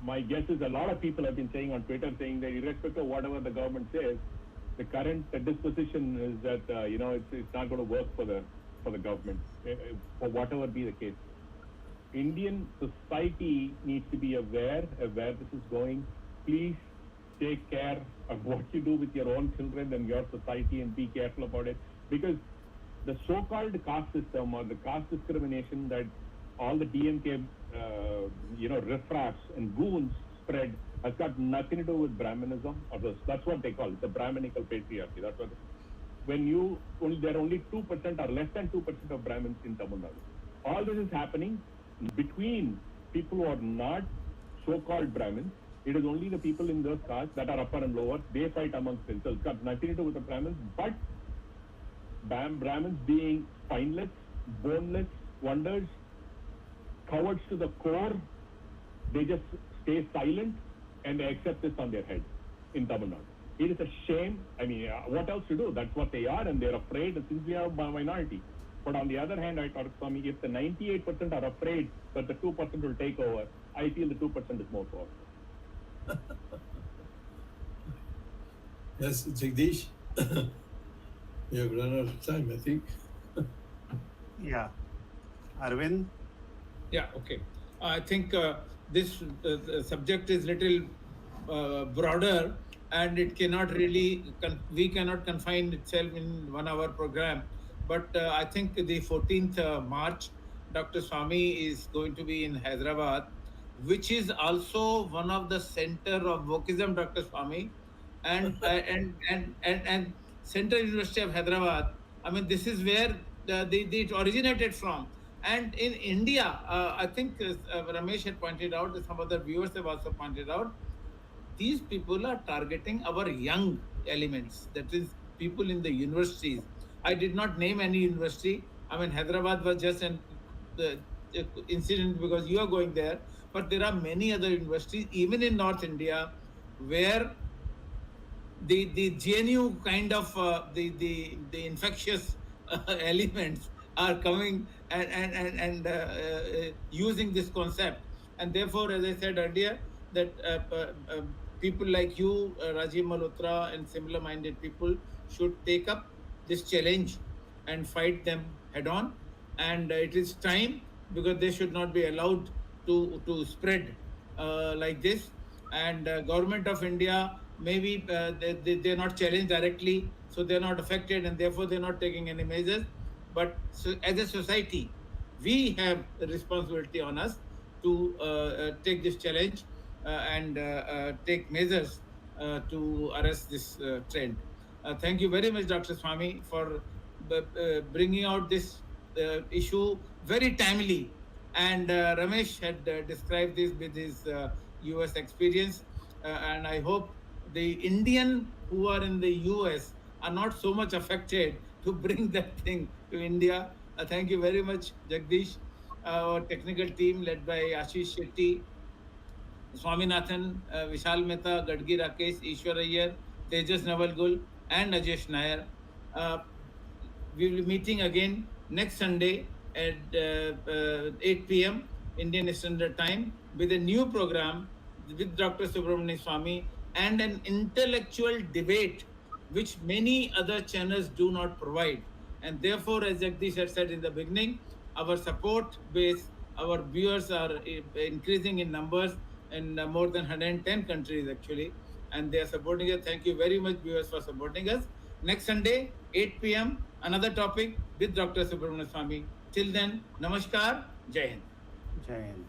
my guess is a lot of people have been saying on Twitter, saying that irrespective of whatever the government says, the current disposition is that it's not going to work for the government, for whatever be the case. Indian society needs to be aware of where this is going. Please take care of what you do with your own children and your society, and be careful about it, because the so-called caste system or the caste discrimination that all the DMK riffraffs and goons spread has got nothing to do with Brahmanism, or that's what they call it, the Brahminical patriarchy. That's what. There are only 2% or less than 2% of Brahmins in Tamil Nadu. All this is happening between people who are not so-called Brahmins. It is only the people in those castes that are upper and lower. They fight amongst themselves. It's got nothing to do with the Brahmins, but Brahmins being spineless, boneless wonders, cowards to the core, they just stay silent and they accept this on their head in Tamil Nadu. It is a shame. I mean, what else to do? That's what they are, and they're afraid since we are a minority. But on the other hand, I thought, Swamy, if the 98% are afraid that the 2% will take over, I feel the 2% is more powerful. Yes, Jagdish, we have run out of time, I think. Yeah. Arvind? Yeah, okay. I think this subject is little broader, and it cannot really, we cannot confine itself in 1 hour program. But I think the 14th March, Dr. Swamy is going to be in Hyderabad, which is also one of the center of Wokeism, Dr. Swamy, and Central University of Hyderabad. I mean, this is where it originated from. And in India, I think Ramesh had pointed out, some other viewers have also pointed out, these people are targeting our young elements, that is, people in the universities. I did not name any university. I mean, Hyderabad was just an incident because you are going there, but there are many other universities, even in North India, where the GNU kind of the infectious elements are coming and using this concept. And therefore, as I said earlier, that people like you, Rajiv Malhotra, and similar-minded people should take up this challenge and fight them head-on. And it is time, because they should not be allowed to spread like this. And government of India, maybe they're not challenged directly, so they're not affected, and therefore they're not taking any measures. But so, as a society, we have the responsibility on us to take this challenge and take measures to arrest this trend. Thank you very much, Dr. Swamy, for bringing out this issue very timely. And Ramesh had described this with his US experience. And I hope the Indian who are in the US are not so much affected to bring that thing to India. Thank you very much, Jagdish. Our technical team led by Ashish Shetty, Swaminathan, Vishal Mehta, Gadgi Rakesh, Ishwar Iyer, Tejas Navalgul, and Najesh Nair. Uh, we will be meeting again next Sunday at 8 p.m. Indian Standard Time with a new program with Dr. Subramanian Swamy and an intellectual debate which many other channels do not provide. And therefore, as Jagdish had said in the beginning, our support base, our viewers are increasing in numbers in more than 110 countries actually, and they are supporting us. Thank you very much, viewers, for supporting us. Next Sunday, 8 p.m., another topic with Dr. Subramanian Swamy. Till then, Namaskar, Jai Hind. Jai Hind.